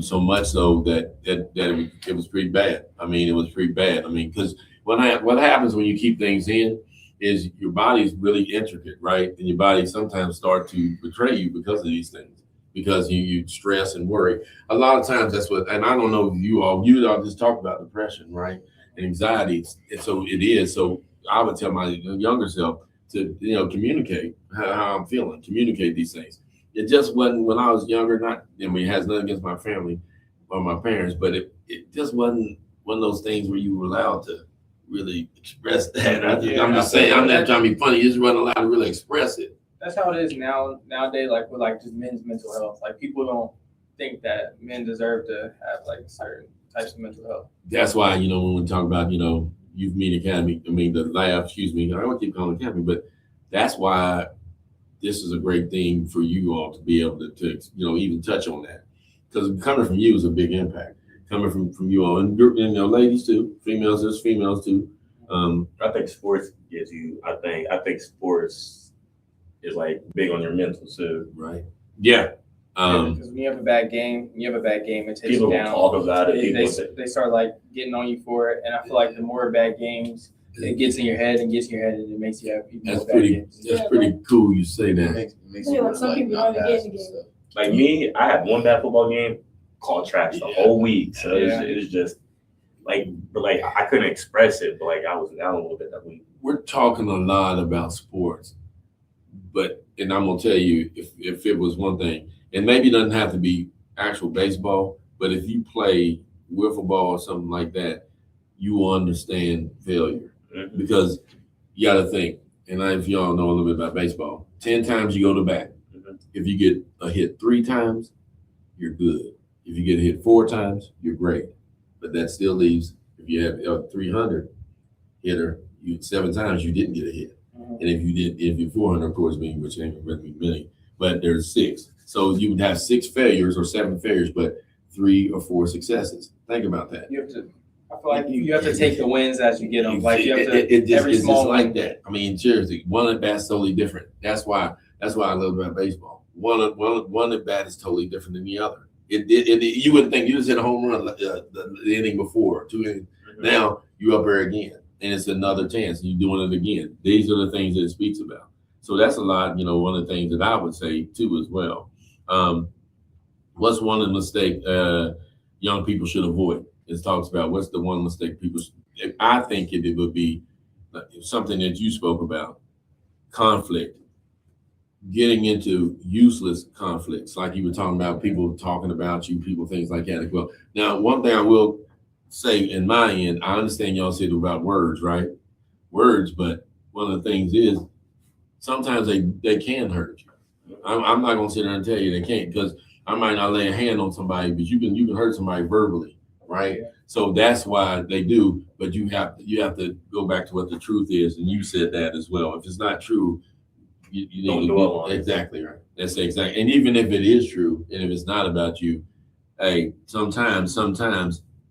Speaker 1: So much so that it was pretty bad. I mean, it was pretty bad. I mean, because what happens when you keep things in is your body's really intricate, right? And your body sometimes start to betray you because of these things, because you stress and worry. A lot of times that's what, and I don't know if you all just talk about depression, right? And anxiety. And so it is. So I would tell my younger self to, communicate how I'm feeling, communicate these things. It just wasn't when I was younger, it has nothing against my family or my parents, but it just wasn't one of those things where you were allowed to really express that. I'm just saying, I'm not trying to be funny. You just wasn't allowed to really express it.
Speaker 3: That's how it is nowadays, like with like just men's mental health. Like people don't think that men deserve to have like certain types of mental health.
Speaker 1: That's why, when we talk about, Youth Media Academy, the lab, I don't keep calling it academy, but that's why this is a great thing for you all to be able to even touch on that. Because coming from you is a big impact. Coming from you all, and ladies too, females, there's females too.
Speaker 2: I think sports gives you, I think sports is like big on your mental too.
Speaker 1: Right. Yeah.
Speaker 3: Because when you have a bad game, it takes
Speaker 2: People
Speaker 3: you
Speaker 2: will
Speaker 3: down.
Speaker 2: talk about it.
Speaker 3: They start like getting on you for it, and I feel like the more bad games, it gets in your head and it makes you have even more bad games.
Speaker 1: That's pretty cool. You say that.
Speaker 5: It makes
Speaker 4: Yeah,
Speaker 5: you
Speaker 4: like some
Speaker 5: like
Speaker 4: people
Speaker 5: not
Speaker 4: don't
Speaker 5: pass
Speaker 4: get
Speaker 5: and
Speaker 4: the
Speaker 5: stuff.
Speaker 2: Like me, I had one bad football game, called trash the whole week. So it was just like, but like I couldn't express it, but like I was down a little bit that week.
Speaker 1: We're talking a lot about sports, and I'm gonna tell you, if it was one thing, and maybe it doesn't have to be actual baseball, but if you play wiffle ball or something like that, you will understand failure because you got to think. And if y'all know a little bit about baseball, 10 times you go to bat. If you get a hit 3 times, you're good. If you get a hit 4 times, you're great. But that still leaves, if you have a 300 hitter, 7 times you didn't get a hit. And if you're 400, of course, which ain't really many, but there's 6. So you would have 6 failures or 7 failures, but 3 or 4 successes. Think about that.
Speaker 3: You have to. I feel like you have to take the wins as you get them. Like you have to.
Speaker 1: It's
Speaker 3: every small
Speaker 1: just like
Speaker 3: win.
Speaker 1: that. I mean, seriously, one at bat's totally different. That's why I love about baseball. One at bat is totally different than the other. You wouldn't think you just hit a home run the inning before, 2 innings. Now you up there again, and it's another chance. And you're doing it again. These are the things that it speaks about. So that's a lot. One of the things that I would say too as well. What's one of the mistakes young people should avoid? It talks about what's the one mistake people. I think it would be something that you spoke about: conflict, getting into useless conflicts, like you were talking about, people talking about you, people, things like that as well. Now, one thing I will say in my end, I understand y'all said about words, right? Words, but one of the things is sometimes they can hurt you. I'm not gonna sit there and tell you they can't, because I might not lay a hand on somebody, but you can hurt somebody verbally. Right. So that's why they do. But you have to go back to what the truth is. And you said that as well. If it's not true, you need to do exactly right. That's exactly. And even if it is true, and if it's not about you, hey, sometimes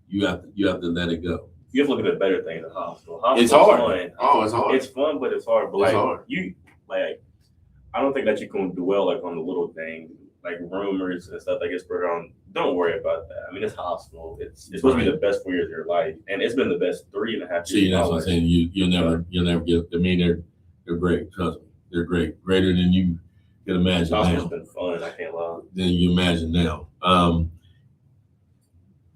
Speaker 1: you have to let it go.
Speaker 2: You have to look at the better things in hospital.
Speaker 1: It's hard.
Speaker 2: Fun.
Speaker 1: Oh, it's hard.
Speaker 2: It's fun, but it's hard. But
Speaker 1: it's
Speaker 2: like
Speaker 1: hard.
Speaker 2: I don't think that you can dwell like on the little things, like rumors and stuff that gets spread around. Don't worry about that. I mean, it's hospital. It's supposed to be the best 4 years of your life, and it's been the best 3.5 years.
Speaker 1: See, that's what I'm saying. You'll never get. I mean, they're great. Trust me, they're great. Greater than you can imagine.
Speaker 2: Hospital's been fun. I can't lie.
Speaker 1: Than you imagine now.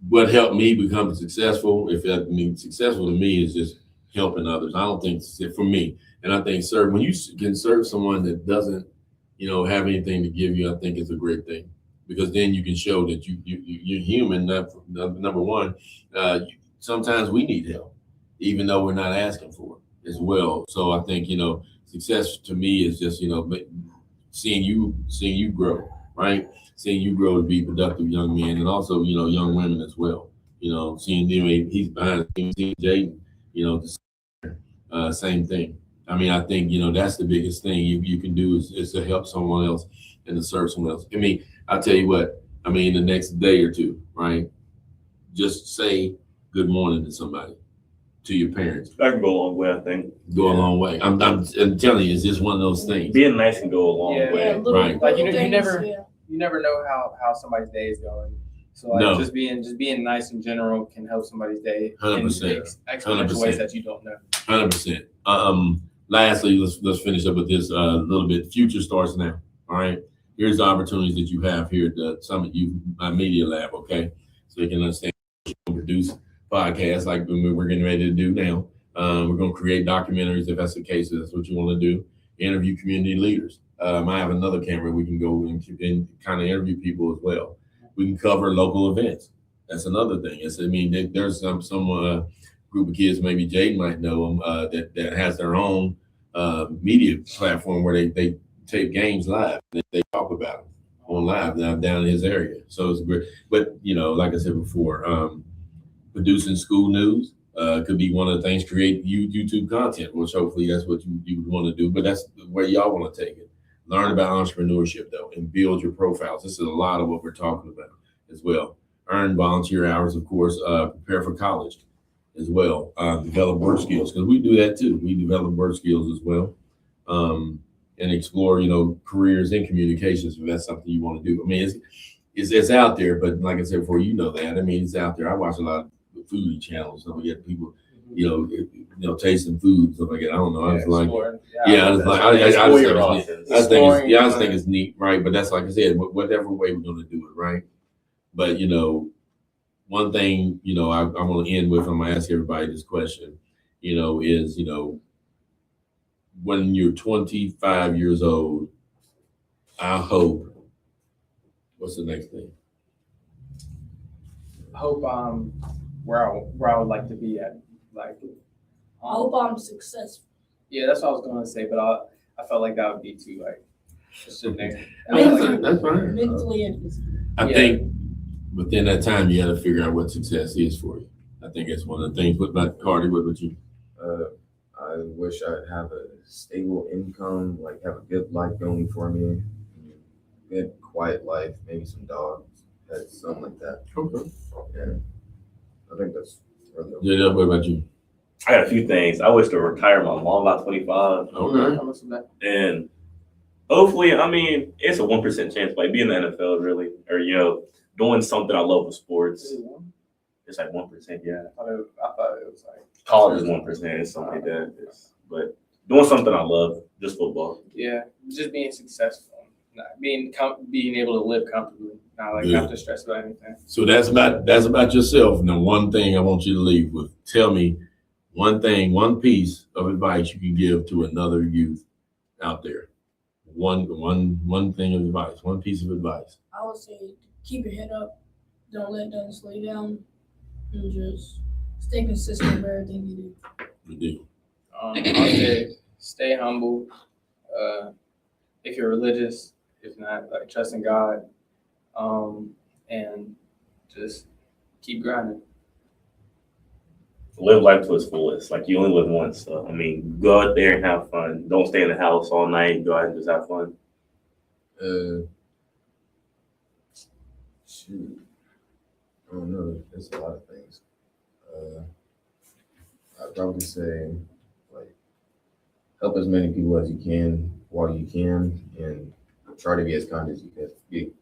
Speaker 1: What helped me become successful, successful to me, is just helping others. I don't think for me, and I think when you can serve someone that doesn't, have anything to give you, I think it's a great thing, because then you can show that you're human. Number one, sometimes we need help, even though we're not asking for it as well. So I think success to me is just seeing you grow, right? Seeing you grow to be productive young men, and also young women as well. Seeing he's behind the scenes, Jaden, same thing. I mean, I think that's the biggest thing you can do is to help someone else and to serve someone else. I mean, I'll tell you what. I mean, the next day or two, right? Just say good morning to somebody, to your parents.
Speaker 2: That can go a long way, I think.
Speaker 1: Go a long way. I'm telling you, it's just one of those things.
Speaker 2: Being nice can go a long way.
Speaker 1: Right.
Speaker 3: Like you never know how somebody's day is going. So like just being nice in general can help somebody's day
Speaker 1: 100%.
Speaker 3: in exponential ways that you don't know.
Speaker 1: 100%. Lastly, let's finish up with this little bit. Future starts now. All right. Here's the opportunities that you have here at the Summit Media Lab. Okay, so you can understand, produce podcasts like we're getting ready to do now. We're going to create documentaries if that's the case. If that's what you want to do. Interview community leaders. I have another camera. We can go and kind of interview people as well. We can cover local events. That's another thing. There's some group of kids, maybe Jaden might know them, that has their own media platform where they tape games live. They talk about them on live down in his area. So it's great. But like I said before, producing school news could be one of the things. Create YouTube content, which hopefully that's what you would want to do. But that's where y'all want to take it. Learn about entrepreneurship though, and build your profiles. This is a lot of what we're talking about as well. Earn volunteer hours, of course. Prepare for college as well. Develop work skills, because we do that too. We develop work skills as well, and explore careers in communications if that's something you want to do. I mean, it's out there, but like I said before, that. I mean, it's out there. I watch a lot of foodie channels, so we get people tasting food, stuff like that. I don't know. I was like,
Speaker 3: exploring.
Speaker 1: yeah, I was like, I just
Speaker 2: Explore
Speaker 1: think
Speaker 2: your
Speaker 1: it's neat.
Speaker 2: options.
Speaker 1: I just think it's neat, right? But that's like I said, whatever way we're gonna do it, right? But one thing, I'm gonna end with. I'm gonna ask everybody this question, is when you're 25 years old, I hope. What's the next thing?
Speaker 3: I hope where I would like to be at, like.
Speaker 4: I hope I'm successful.
Speaker 3: Yeah, that's what I was going to say, but I felt like that would be too like just sitting there.
Speaker 1: That's fine.
Speaker 4: Mentally and physically.
Speaker 1: I think within that time you got to figure out what success is for you. I think that's one of the things. What about Cardi? What about you?
Speaker 5: I wish I'd have a stable income, like have a good life going for me, good quiet life, maybe some dogs, pets, something like that.
Speaker 1: Okay.
Speaker 5: Yeah, I think that's really
Speaker 1: Yeah, what about you?
Speaker 2: I got a few things. I wish to retire my mom about 25.
Speaker 1: Okay.
Speaker 2: And hopefully, I mean, it's a 1% chance, like be in the NFL really, or doing something I love with sports. It's like 1%, yeah.
Speaker 3: I thought it was like
Speaker 2: College is 1%, it's something like that. But doing something I love, just football.
Speaker 3: Yeah, just being successful, not being able to live comfortably, not like
Speaker 1: Yeah.
Speaker 3: have to stress about anything.
Speaker 1: So that's about yourself. Now, one thing I want you to leave with. Tell me one piece of advice you can give to another youth out there. One thing of advice, one piece of advice.
Speaker 4: I would say keep your head up, don't let that slow you down, and just stay consistent with everything you do.
Speaker 1: You do.
Speaker 3: I'll say stay humble. If you're religious, if not, like trust in God, and just keep grinding.
Speaker 2: Live life to its fullest. Like you only live once. So, I mean, go out there and have fun. Don't stay in the house all night. Go out and just have fun.
Speaker 5: Shoot. I don't know. There's a lot of things. I'd probably say, like, help as many people as you can while you can, and try to be as kind as you can be.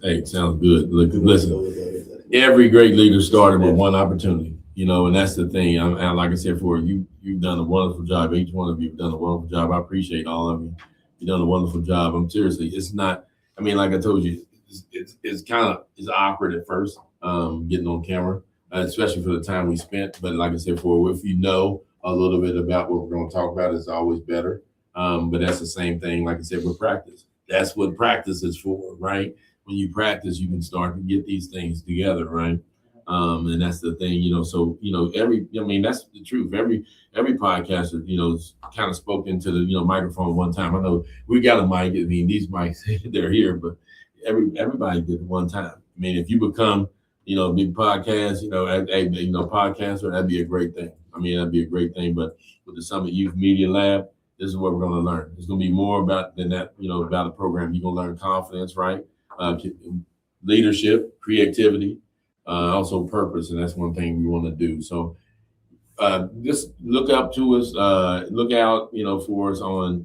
Speaker 1: Hey, sounds good. Look, listen. Every great leader started with one opportunity, and that's the thing. And like I said, you've done a wonderful job. Each one of you have done a wonderful job. I appreciate all of you. You've done a wonderful job. I'm seriously. It's not. I mean, like I told you, it's kind of awkward at first, getting on camera, especially for the time we spent. But like I said, if you know a little bit about what we're going to talk about, it's always better. But that's the same thing. Like I said, with practice. That's what practice is for, right? When you practice, you can start to get these things together, right? And that's the thing, so, that's the truth. Every podcaster, kind of spoke into the, microphone one time. I know we got a mic. I mean, these mics, they're here, but everybody did it one time. I mean, if you become, a big podcast, podcaster, that'd be a great thing. That'd be a great thing. But with the Summit Youth Media Lab, this is what we're going to learn. It's going to be more about than that, about a program. You're going to learn confidence, right? Leadership, creativity, also purpose, and that's one thing we want to do. So just look up to us, look out, for us on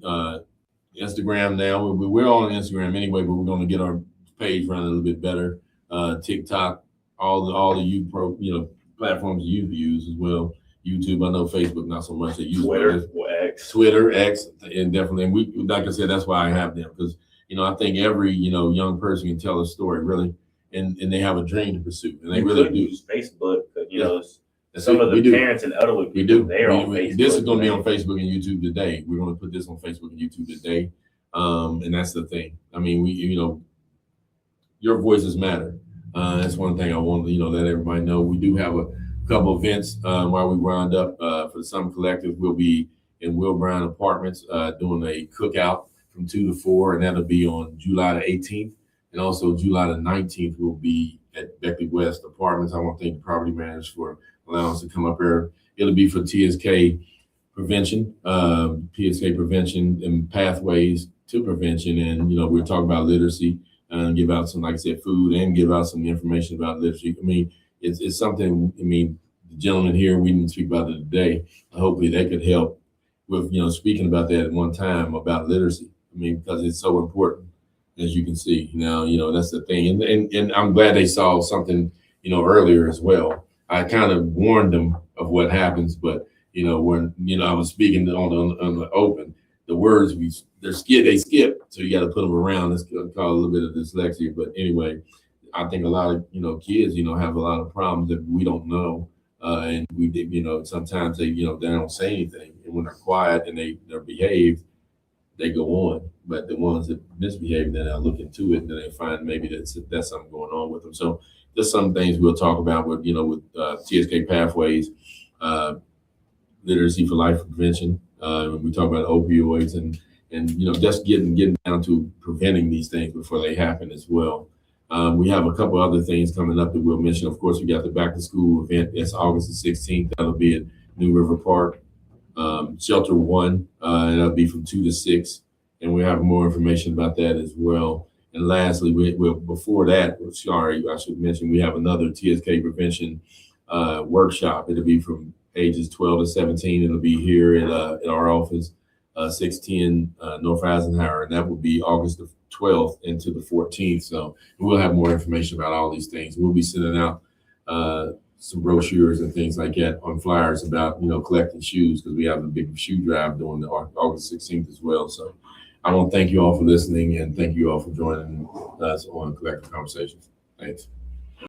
Speaker 1: Instagram now. We're on Instagram anyway, but we're going to get our page running a little bit better. TikTok, all the youth platforms you use as well. YouTube, I know Facebook not so much. They use Twitter, X, and definitely. And we, like I said, that's why I have them, because I think every young person can tell a story really, and they have a dream to pursue, and they really do.
Speaker 2: Use Facebook, some of the parents and elderly people, they're on Facebook.
Speaker 1: This is going to be on Facebook and YouTube today. We're going to put this on Facebook and YouTube today, and that's the thing. I mean, your voices matter. That's one thing I want to let everybody know. We do have a couple events while we round up for the Summit Kollective. We'll be in Will Brown Apartments doing a cookout from 2 to 4, and that'll be on July the 18th. And also July the 19th, we'll be at Beckley West Apartments. I want to thank the property managers for allowing us to come up here. It'll be for TSK prevention and pathways to prevention. And, we're talking about literacy and give out some, like I said, food, and give out some information about literacy. It's something, the gentleman here, we didn't speak about it today. Hopefully they could help with, speaking about that at one time about literacy. Because it's so important, as you can see. Now, that's the thing. And I'm glad they saw something, earlier as well. I kind of warned them of what happens, but when I was speaking on the open, the words they skip, so you got to put them around. It's called a little bit of dyslexia, but anyway, I think a lot of kids have a lot of problems that we don't know, and sometimes they they don't say anything, and when they're quiet and they're behaved, they go on. But the ones that misbehave, then I look into it, and then they find maybe that's something going on with them. So there's some things we'll talk about with TSK pathways, literacy for life prevention. When we talk about opioids and just getting down to preventing these things before they happen as well. We have a couple other things coming up that we'll mention. Of course, we got the back to school event. That's August the 16th. That'll be at New River Park, Shelter 1, and that'll be from 2 to 6. And we have more information about that as well. And lastly, before that, sorry, I should mention, we have another TSK prevention workshop. It'll be from ages 12 to 17. It'll be here at our office, 610 North Eisenhower, and that will be August the 12th into the 14th. So we'll have more information about all these things. We'll be sending out some brochures and things like that on flyers about collecting shoes, because we have a big shoe drive during the August 16th as well. So I want to thank you all for listening, and thank you all for joining us on Collective Konversations. Thanks.